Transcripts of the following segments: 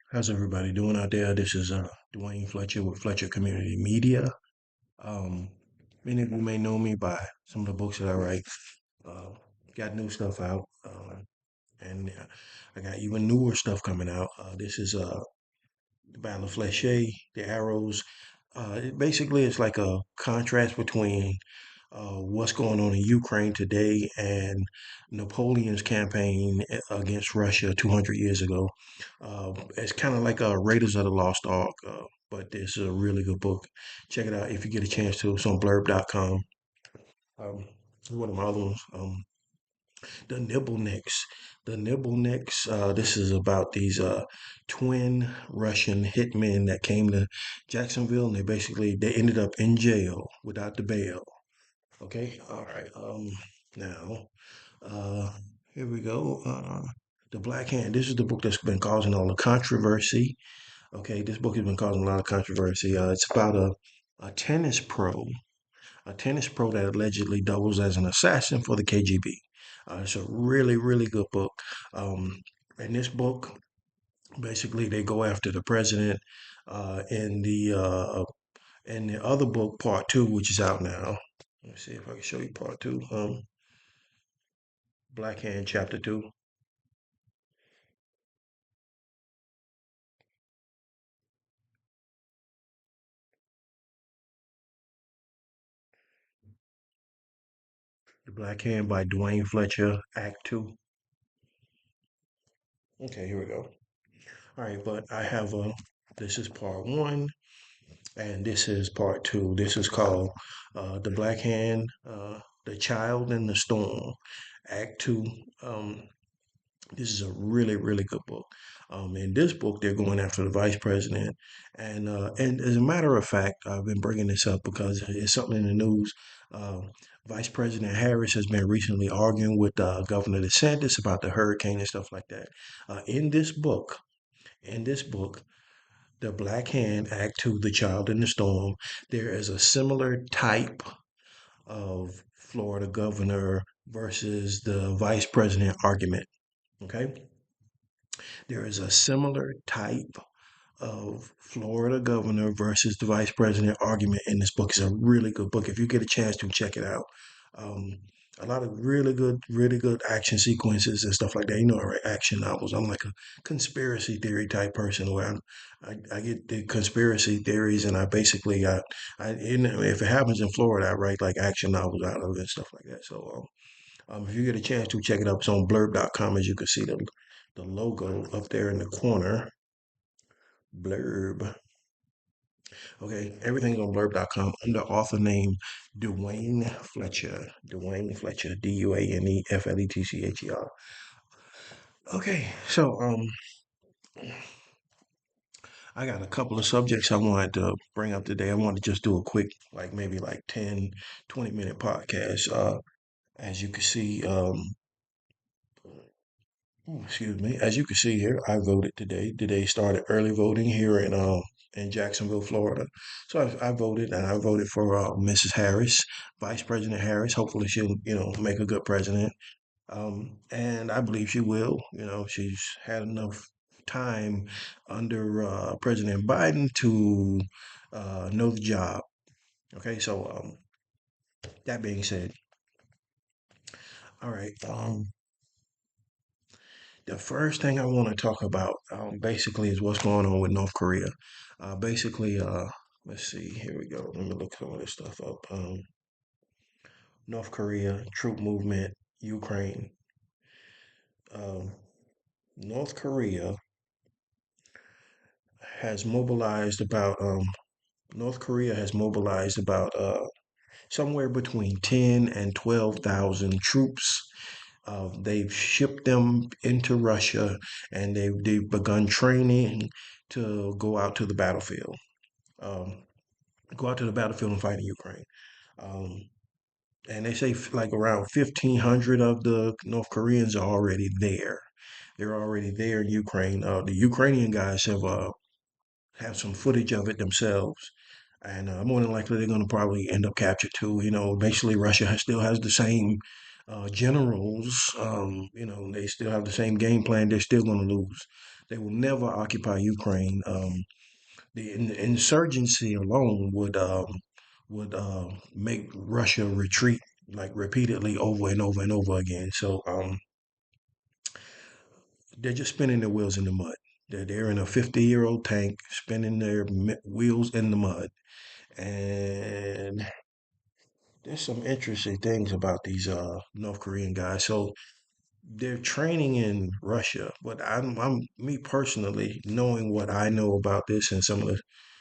How's everybody doing out there? This is Duane Fletcher with Fletcher Community Media. Um, Many of you may know me by some of the books that I write. Uh, got new stuff out, and I got even newer stuff coming out. This is the Battle of Fléché, the arrows. Basically, it's like a contrast between what's going on in Ukraine today and Napoleon's campaign against Russia 200 years ago. It's kind of like Raiders of the Lost Ark, but it's a really good book. Check it out if you get a chance to. It's on blurb.com. Um, one of my other ones, the Nibbleniks. This is about these twin Russian hitmen that came to Jacksonville, and they ended up in jail without the bail. Okay, all right. Now, uh, here we go. The Black Hand. This is the book that's been causing all the controversy. Okay, this book has been causing a lot of controversy. It's about a tennis pro, a tennis pro that allegedly doubles as an assassin for the KGB. It's a really, really good book. Um, in this book, basically, they go after the president. In the other book, part two, which is out now. Let me see if I can show you part two. Black Hand, chapter two. The Black Hand by Duane Fletcher, Act two. Okay, here we go. All right, but I have a. This is part one, and this is part two. This is called The Black Hand, The Child in the Storm, Act two. Um, This is a really, really good book. In this book, they're going after the vice president, and as a matter of fact, I've been bringing this up because it's something in the news. Uh, Vice President Harris has been recently arguing with Governor DeSantis about the hurricane and stuff like that. In this book, The Black Hand, Act Two, The Child in the Storm, there is a similar type of Florida governor versus the vice president argument. Okay, there is a similar type of Florida governor versus the vice president argument in this book. It's a really good book. If you get a chance to check it out, um, a lot of really good action sequences and stuff like that. You know, I write action novels. I'm like a conspiracy theory type person where I get the conspiracy theories and if it happens in Florida, I write like action novels out of it and stuff like that. So if you get a chance to check it out, it's on blurb.com. As you can see the logo up there in the corner. Blurb. Okay, everything's on blurb.com under author name Duane Fletcher. Duane Fletcher, DuaneFletcher. Okay, so I got a couple of subjects I wanted to bring up today. I wanted to just do a quick, like maybe like 10, 20 minute podcast. As you can see, excuse me. As you can see here, I voted today. Today started early voting here in Jacksonville, Florida. So I voted, and I voted for Mrs. Harris, Vice President Harris. Hopefully, she'll make a good president. And I believe she will. You know, she's had enough time under President Biden to know the job. Okay, so that being said, all right. The first thing I want to talk about basically is what's going on with North Korea. Basically, let's see, here we go. Let me look some of this stuff up. North Korea, troop movement, Ukraine. Um, North Korea has mobilized about, North Korea has mobilized about somewhere between 10 and 12,000 troops. They've shipped them into Russia and they've begun training to um, go out to the battlefield and fight in Ukraine. Um, and they say like around 1,500 of the North Koreans are already there. They're already there in Ukraine. The Ukrainian guys have some footage of it themselves. And more than likely, they're going to probably end up captured too. You know, basically, still has the same generals. You know, they still have the same game plan. They're still going to lose. They will never occupy Ukraine. The insurgency alone would make Russia retreat like repeatedly over and over and over again. So they're just spinning their wheels in the mud. They're in a 50-year-old tank spinning their wheels in the mud. And there's some interesting things about these North Korean guys. So they're training in Russia, but I'm me personally, knowing what I know about this and some of the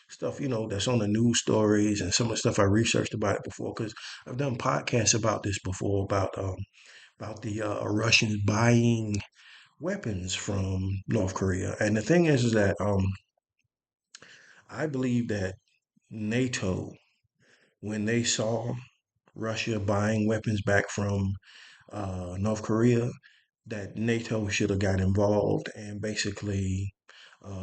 stuff, that's on the news stories and some of the stuff I researched about it before, because I've done podcasts about this before about the Russians buying weapons from North Korea. And the thing is that I believe that NATO, when they saw Russia buying weapons back from North Korea, that NATO should have got involved and basically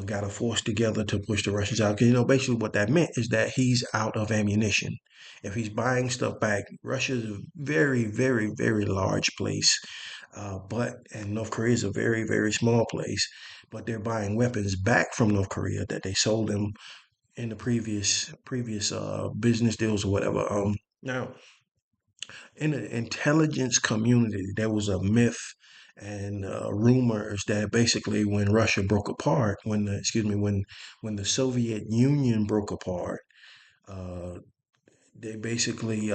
got a force together to push the Russians out. Because, basically what that meant is that he's out of ammunition. If he's buying stuff back, Russia is a very, very, very large place. And North Korea is a very, very small place. But they're buying weapons back from North Korea that they sold them in the previous business deals or whatever. Now, in the intelligence community, there was a myth and rumors that basically when Russia broke apart, when the Soviet Union broke apart, uh, they basically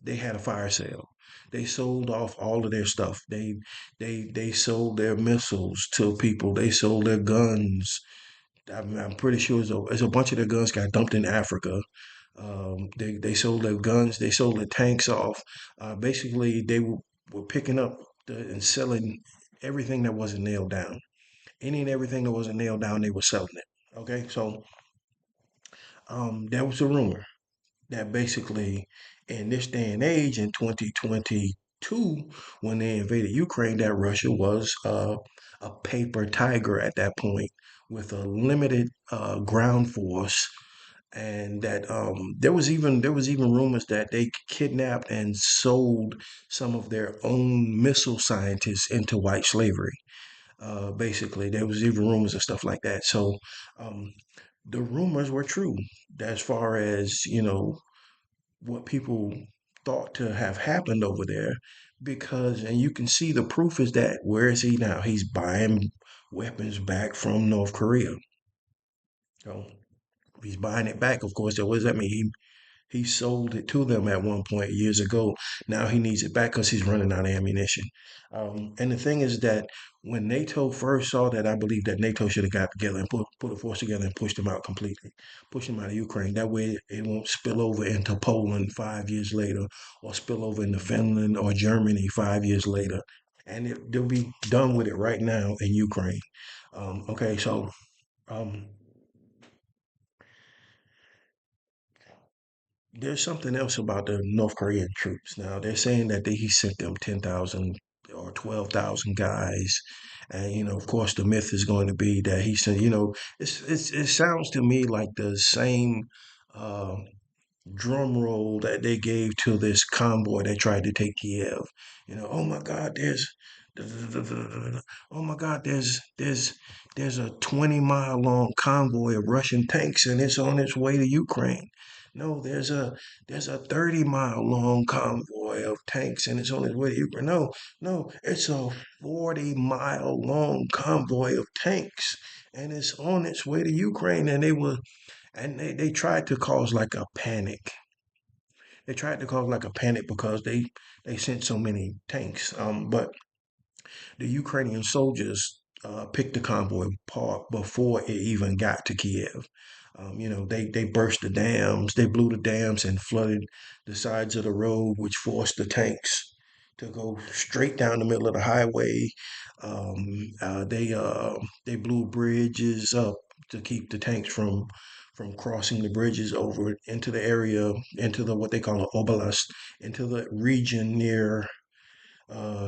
they had a fire sale. They sold off all of their stuff. They sold their missiles to people. They sold their guns. I'm pretty sure it's a bunch of their guns got dumped in Africa. They sold their guns, they sold their tanks off. Basically, were picking up and selling everything that wasn't nailed down. Any and everything that wasn't nailed down, they were selling it. Okay, so that was a rumor that basically in this day and age in 2022, when they invaded Ukraine, that Russia was a paper tiger at that point with a limited ground force, and that there was even rumors that they kidnapped and sold some of their own missile scientists into white slavery. Basically, there was even rumors and stuff like that. So um, the rumors were true as far as what people thought to have happened over there, because and you can see the proof is that where is he now? He's buying weapons back from North Korea. So if he's buying it back, of course, what does that mean? He sold it to them at one point years ago. Now he needs it back because he's running out of ammunition. And the thing is that when NATO first saw that, I believe that NATO should have got together and put a force together and pushed them out completely, pushed them out of Ukraine. That way it won't spill over into Poland 5 years later, or spill over into Finland or Germany 5 years later. And they'll be done with it right now in Ukraine. Okay, so um, there's something else about the North Korean troops. Now they're saying that he sent them 10,000 or 12,000 guys, and of course, the myth is going to be that he said, it sounds to me like the same uh, drum roll that they gave to this convoy that tried to take Kiev. Oh my God, oh my God, there's a 20-mile long convoy of Russian tanks and it's on its way to Ukraine. No, there's a 30-mile long convoy of tanks and it's on its way to Ukraine. No, no, it's a 40-mile long convoy of tanks and it's on its way to Ukraine. And they tried to cause like a panic. They tried to cause like a panic because they sent so many tanks. But the Ukrainian soldiers picked the convoy apart before it even got to Kiev. They burst the dams, they blew the dams and flooded the sides of the road, which forced the tanks to go straight down the middle of the highway. They blew bridges up to keep the tanks from crossing the bridges over into the area, into the what they call an oblast, into the region near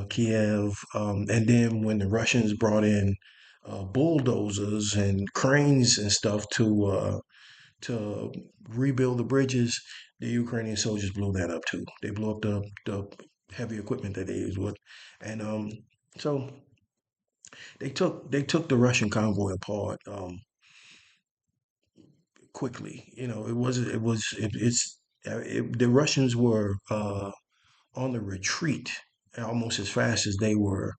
Kiev. And then when the Russians brought in bulldozers and cranes and stuff to rebuild the bridges, the Ukrainian soldiers blew that up too. They blew up the heavy equipment that they used with, and so they took the Russian convoy apart quickly. It wasn't it was it, it's the Russians were on the retreat almost as fast as they were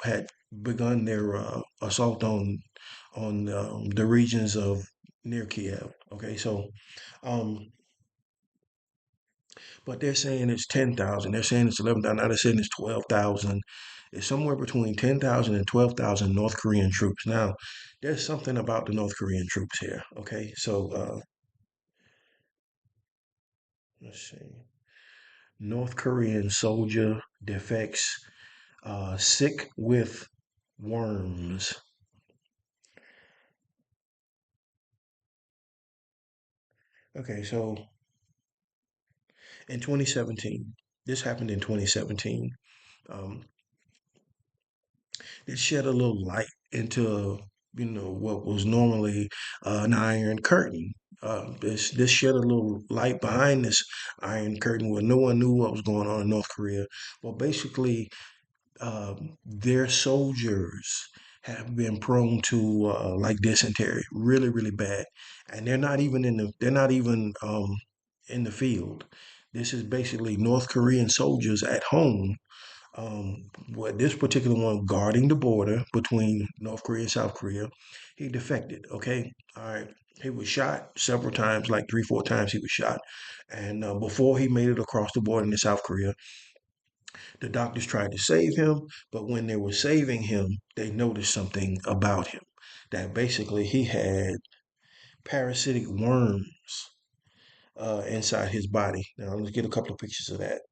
had begun their assault on the regions of near Kiev. Okay, so um, but they're saying it's 10,000. They're saying it's 11,000. Now they're saying it's 12,000. It's somewhere between 10,000 and 12,000 North Korean troops. Now, there's something about the North Korean troops here. Okay, so let's see. North Korean soldier defects sick with worms. Okay, so in 2017, this happened in 2017. Um, it shed a little light into what was normally an iron curtain. This shed a little light behind this iron curtain where no one knew what was going on in North Korea. Well, basically, their soldiers have been prone to like dysentery, really, really bad, and they're not even in the field. This is basically North Korean soldiers at home, what this particular one guarding the border between North Korea and South Korea. He defected. Okay, all right. He was shot several times, like three, four times. He was shot, and before he made it across the border into South Korea, the doctors tried to save him. But when they were saving him, they noticed something about him, that basically he had parasitic worms inside his body. Now let's get a couple of pictures of that.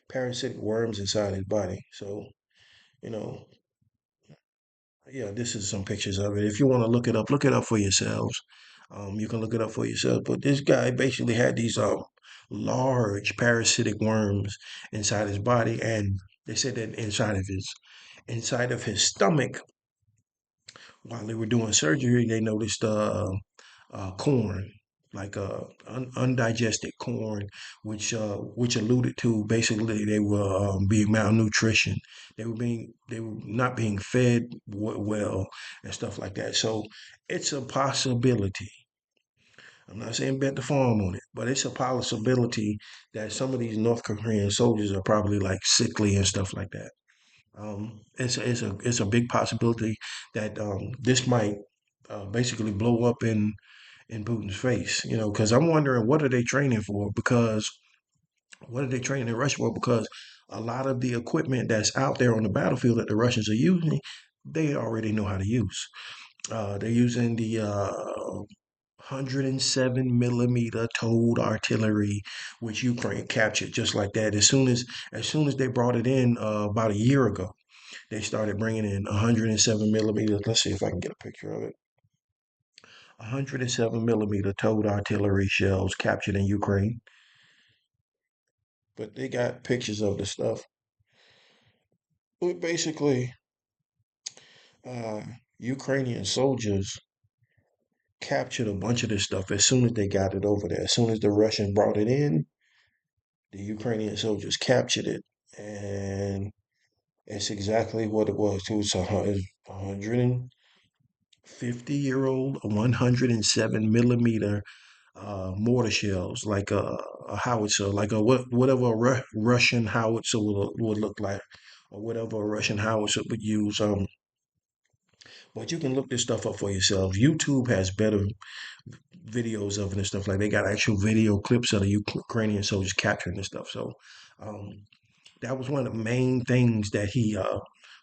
Parasitic worms inside his body. So you know yeah, this is some pictures of it. If you want to look it up for yourselves. You can look it up for yourself. But this guy basically had these large parasitic worms inside his body, and they said that inside of his stomach, while they were doing surgery, they noticed corn, like undigested corn, which alluded to basically they were being malnutrition. They were not being fed well and stuff like that. So it's a possibility. I'm not saying bet the farm on it, but it's a possibility that some of these North Korean soldiers are probably like sickly and stuff like that. It's a big possibility that this might basically blow up in Putin's face. Because I'm wondering what are they training for? Because what are they training in Russia for? Because a lot of the equipment that's out there on the battlefield that the Russians are using, they already know how to use. They're using the 107 millimeter towed artillery, which Ukraine captured just like that. As soon as they brought it in about a year ago, they started bringing in 107 millimeters. Let's see if I can get a picture of it. 107 millimeter towed artillery shells captured in Ukraine. But they got pictures of the stuff. But basically, uh, Ukrainian soldiers captured a bunch of this stuff as soon as they got it over there. As soon as the Russians brought it in, the Ukrainian soldiers captured it. And it's exactly what it was too. It's 150-year-old, 107 millimeter mortar shells, like a howitzer, like whatever a Russian howitzer would look like, or whatever a Russian howitzer would use. But you can look this stuff up for yourselves. YouTube has better videos of it and stuff like they got actual video clips of the Ukrainian soldiers capturing this stuff. So um, that was one of the main things that he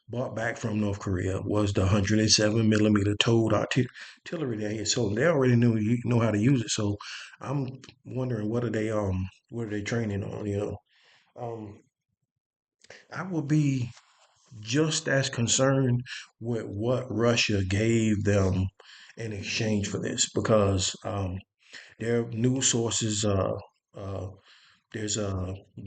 bought back from North Korea was the 107 millimeter towed artillery that he had sold. They already know how to use it. So I'm wondering what are they training on? Um, I will be just as concerned with what Russia gave them in exchange for this because their news sources uh, there's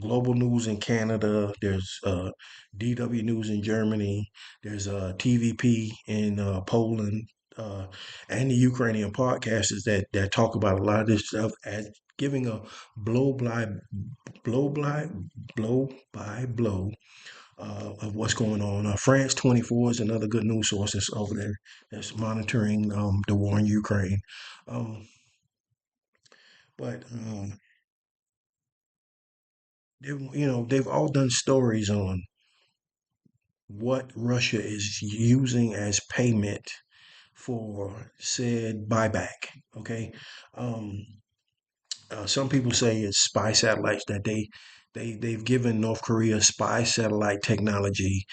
global news in Canada. There's DW News in Germany. There's TVP in Poland, and the Ukrainian podcasters that talk about a lot of this stuff as giving a blow by blow by blow of what's going on. France 24 is another good news source that's over there that's monitoring the war in Ukraine. Um, but they've all done stories on what Russia is using as payment for said buyback. Okay. Um, some people say it's spy satellites that they've given North Korea spy satellite technology,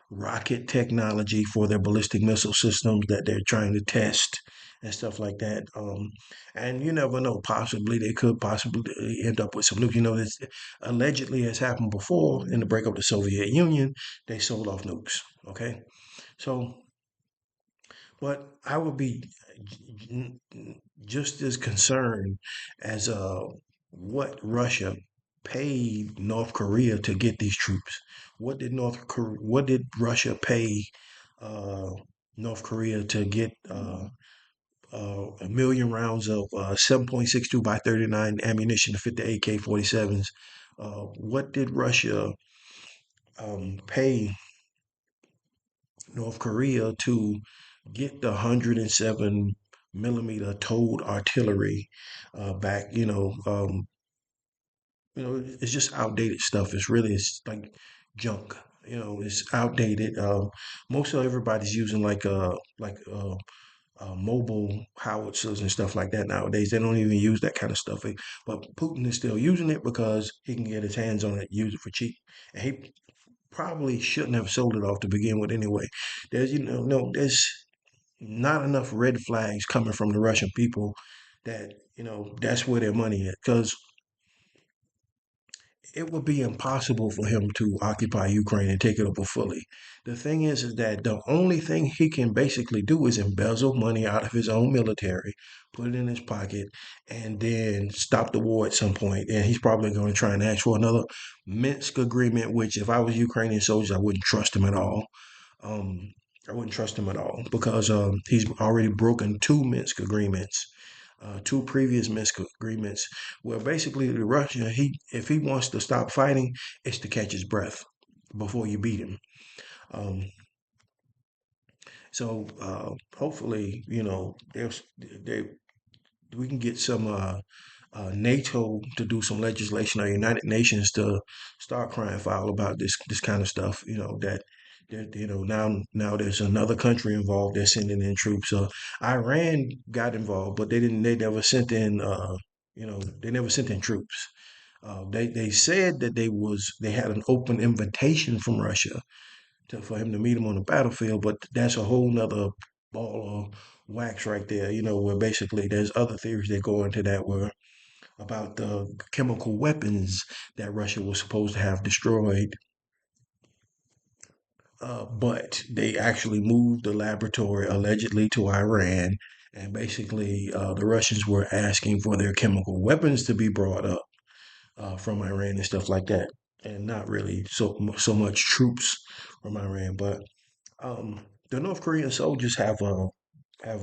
rocket technology for their ballistic missile systems that they're trying to test and stuff like that. And you never know. Possibly they could possibly end up with some nukes. This allegedly has happened before in the breakup of the Soviet Union. They sold off nukes. Okay, so but I would be just as concerned as what Russia paid North Korea to get these troops. What did Russia pay uh, North Korea to get 1 million rounds of 7.62 by 39 ammunition to fit the AK-47s? What did Russia pay North Korea to get the 107 millimeter towed artillery back? It's just outdated stuff. It's like junk. It's outdated. Most of everybody's using mobile howitzers and stuff like that nowadays. They don't even use that kind of stuff. But Putin is still using it because he can get his hands on it, use it for cheap. And he probably shouldn't have sold it off to begin with anyway. There's, no, there's not enough red flags coming from the Russian people that, that's where their money is. Because it would be impossible for him to occupy Ukraine and take it over fully. The thing is that the only thing he can basically do is embezzle money out of his own military, put it in his pocket, and then stop the war at some point. And he's probably going to try and ask for another Minsk agreement, which if I was Ukrainian soldiers, I wouldn't trust him at all. Um, I wouldn't trust him at all because he's already broken two Minsk agreements, two previous Minsk agreements, where basically the Russia, if he wants to stop fighting, it's to catch his breath before you beat him. Um, so hopefully, they we can get some NATO to do some legislation or United Nations to start crying foul about this kind of stuff. Now there's another country involved. They're sending in troops. Iran got involved, but they didn't. They never sent in. They never sent in troops. They said that they had an open invitation from Russia for him to meet him on the battlefield, but that's a whole nother ball of wax right there. Where basically there's other theories that go into that where about the chemical weapons that Russia was supposed to have destroyed, but they actually moved the laboratory allegedly to Iran. And basically, the Russians were asking for their chemical weapons to be brought up from Iran and stuff like that, and not really so much troops from Iran. But the North Korean soldiers have a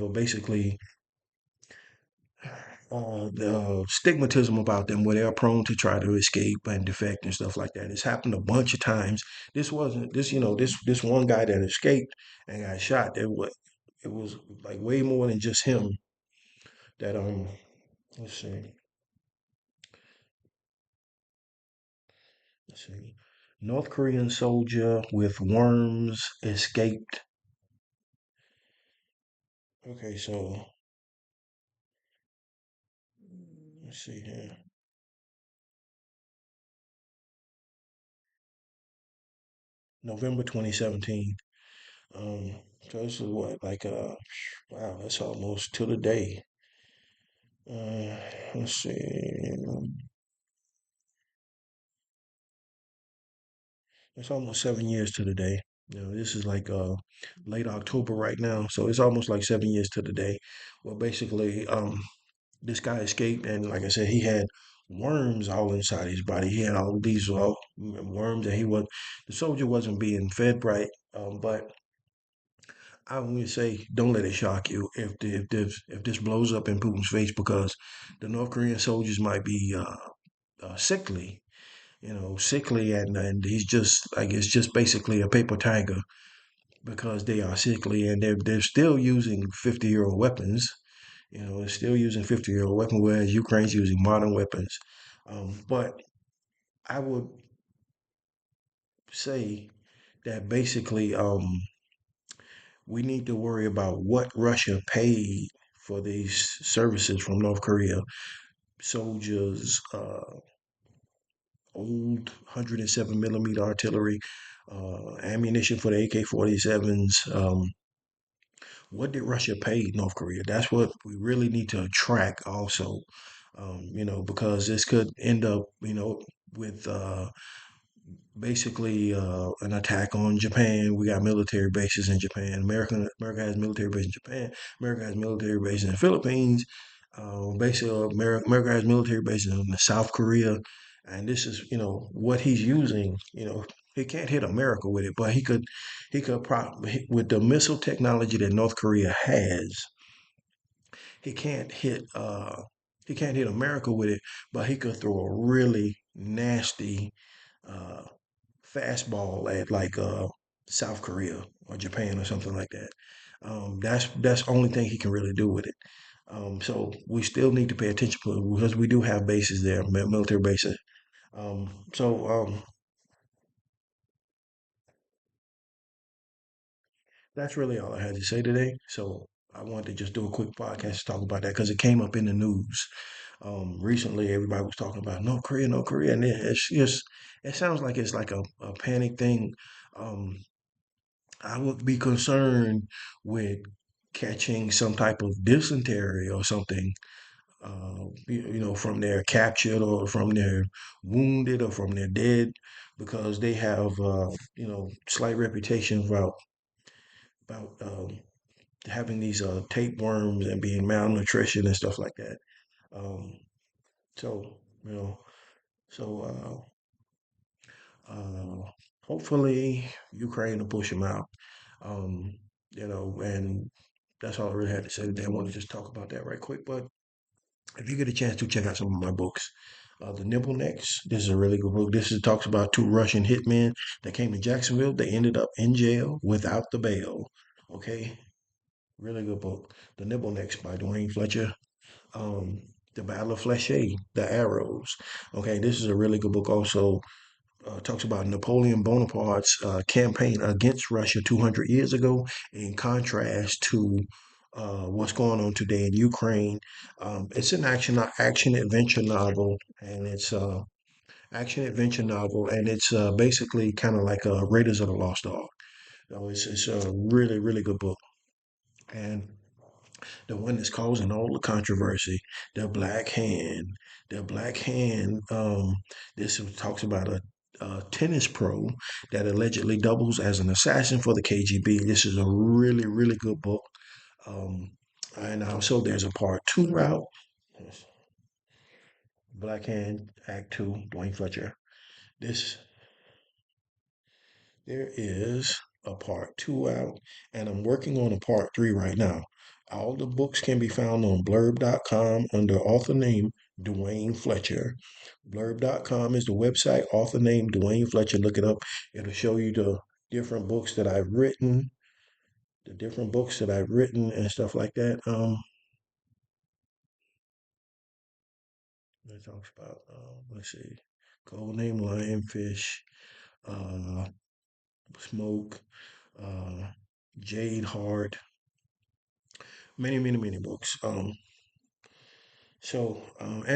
basically the stigmatism about them where they're prone to try to escape and defect and stuff like that. It's happened a bunch of times. This wasn't this you know this one guy that escaped and got shot. It was like way more than just him. That let's see let's see North Korean soldier with worms escaped. Okay, so let's see here. November 2017. Um, so this is what, like, wow, that's almost to the day. Let's see. It's almost 7 years to the day. This is like late October right now, so it's almost like 7 years to the day. Well, basically, this guy escaped, and like I said, he had worms all inside his body. He had all these worms, and the soldier wasn't being fed right. But I would say don't let it shock you if this blows up in Putin's face because the North Korean soldiers might be sickly, sickly, and he's just like it's just basically a paper tiger because they are sickly and they're still using 50-year-old weapons. It's still using 50-year-old weapons, whereas Ukraine's using modern weapons. But I would say that basically we need to worry about what Russia paid for these services from North Korea. Soldiers, old 107 millimeter artillery, ammunition for the AK-47s. What did Russia pay North Korea? That's what we really need to track also, because this could end up, with basically an attack on Japan. We got military bases in Japan. America has military bases in Japan. America has military bases in the Philippines. Basically, America has military bases in South Korea. And this is, what he's using. He can't hit America with it, but he could probably with the missile technology that North Korea has. He can't hit he can't hit America with it, but he could throw a really nasty uh, fastball at like South Korea or Japan or something like that. That's the only thing he can really do with it. So we still need to pay attention to it because we do have bases there, military bases. So that's really all I had to say today. So I wanted to just do a quick podcast to talk about that because it came up in the news. Recently, everybody was talking about North Korea, North Korea, and it's just it sounds like it's like a panic thing. Um, I would be concerned with catching some type of dysentery or something, from their captured or from their wounded or from their dead, because they have, slight reputation about having these tapeworms and being malnutrition and stuff like that. Um, so, you know, so hopefully Ukraine will push them out. Um, and that's all I really had to say today. I want to just talk about that right quick. But if you get a chance to check out some of my books, The Nibble Necks, this is a really good book. This is, talks about two Russian hitmen that came to Jacksonville. They ended up in jail without the bail. Okay, really good book. The Nibble Necks by Duane Fletcher. Um, the Battle of Fléchet, The Arrows. Okay, this is a really good book also. Talks about Napoleon Bonaparte's campaign against Russia 200 years ago, in contrast to what's going on today in Ukraine. It's an action adventure novel, and it's action adventure novel, and it's basically kind of like Raiders of the Lost Ark. It's a really really good book, and the one that's causing all the controversy, the Black Hand. The Black Hand. This talks about a tennis pro that allegedly doubles as an assassin for the KGB. This is a really, really good book. Um, and also, there's a part two out. Black Hand Act Two, Dwayne Fletcher. This There is a part two out, and I'm working on a part three right now. All the books can be found on blurb.com under author name Duane Fletcher. Blurb.com is the website, author name Duane Fletcher. Look it up. It'll show you different books that I've written, the different books that I've written and stuff like that. It talks about, let's see, Codename Name Lionfish, uh, Smoke, uh, Jade Heart, many, many, many books. And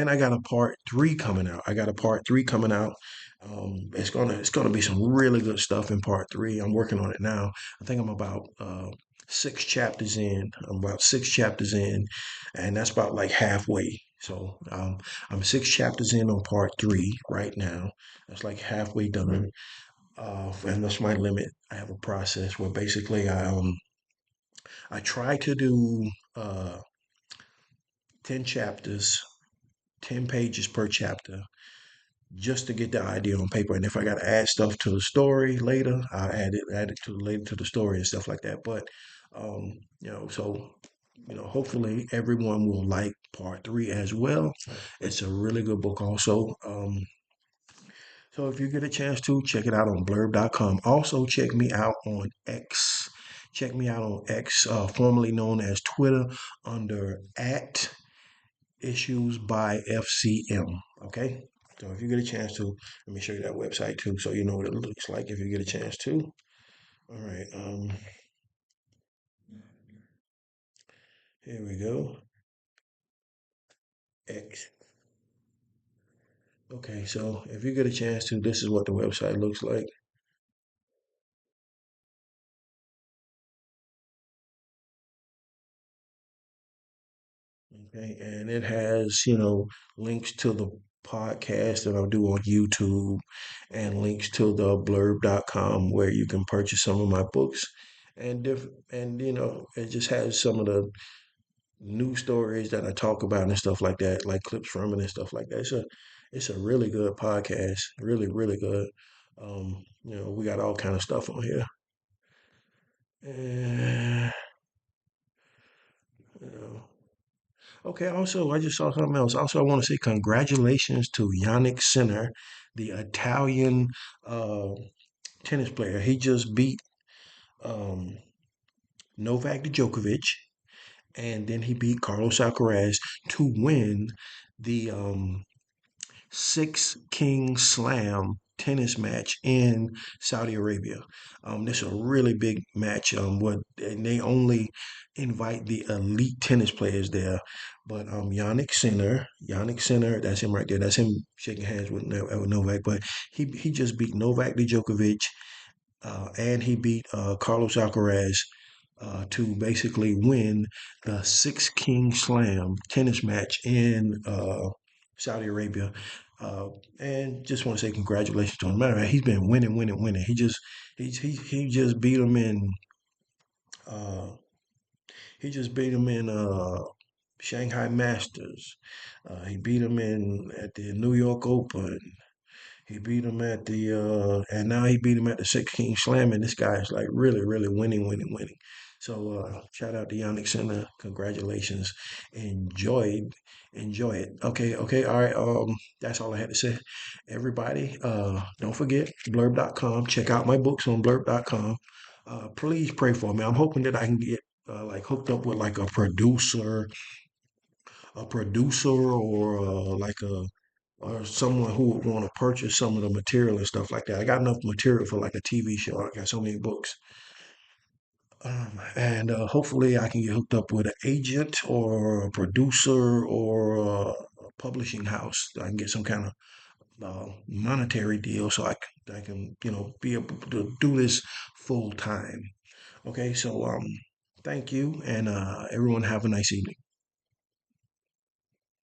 I got a part three coming out. I got a part three coming out. It's gonna be some really good stuff in part three. I'm working on it now. I think I'm about 6 chapters in. I'm about 6 chapters in, and that's about like halfway. So I'm 6 chapters in on part three right now. That's like halfway done. And that's my limit. I have a process where basically I try to do 10 chapters, 10 pages per chapter, just to get the idea on paper. And if I got to add stuff to the story later, I'll add it to later to the story and stuff like that. But so hopefully everyone will like part three as well. It's a really good book also. So if you get a chance to check it out on blurb.com. Also check me out on X. Check me out on X, formerly known as Twitter, under at issues by FCM. Okay. So if you get a chance to, let me show you that website too, so you know what it looks like if you get a chance to. All right. Here we go. X. Okay, so if you get a chance to, this is what the website looks like. Okay, and it has, links to the podcast that I do on YouTube and links to the blurb.com where you can purchase some of my books and it just has some of the news stories that I talk about and stuff like that, like clips from it and stuff like that. It's a really good podcast, really, really good. We got all kind of stuff on here. And, you know, Okay, also, I just saw something else. Also, I want to say congratulations to Yannik Sinner, the Italian uh, tennis player. He just beat um, Novak Djokovic, and then he beat Carlos Alcaraz to win the Six King Slam tennis match in Saudi Arabia. This is a really big match. And they only invite the elite tennis players there. But Yannik Sinner, that's him right there. That's him shaking hands with, with Novak. But he just beat Novak Djokovic, and he beat Carlos Alcaraz to basically win the Six King Slam tennis match in Saudi Arabia. Uh, and just want to say congratulations to him. Matter of fact, he's been winning, winning, winning. He just beat him in uh, Shanghai Masters. He beat him in at the New York Open. He beat him at and now he beat him at the 16 Slam, and this guy is like really, really winning, winning, winning. So shout out to Yannick Sinner. Congratulations. Enjoy, enjoy it. Okay, okay, all right. That's all I had to say. Everybody, don't forget blurb.com. Check out my books on blurb.com. Please pray for me. I'm hoping that I can get like hooked up with like a producer or like a or someone who would want to purchase some of the material and stuff like that. I got enough material for like a TV show. I got so many books. And hopefully I can get hooked up with an agent or a producer or a publishing house. I can get some kind of monetary deal so I can be able to do this full time. Okay, so thank you, and everyone have a nice evening.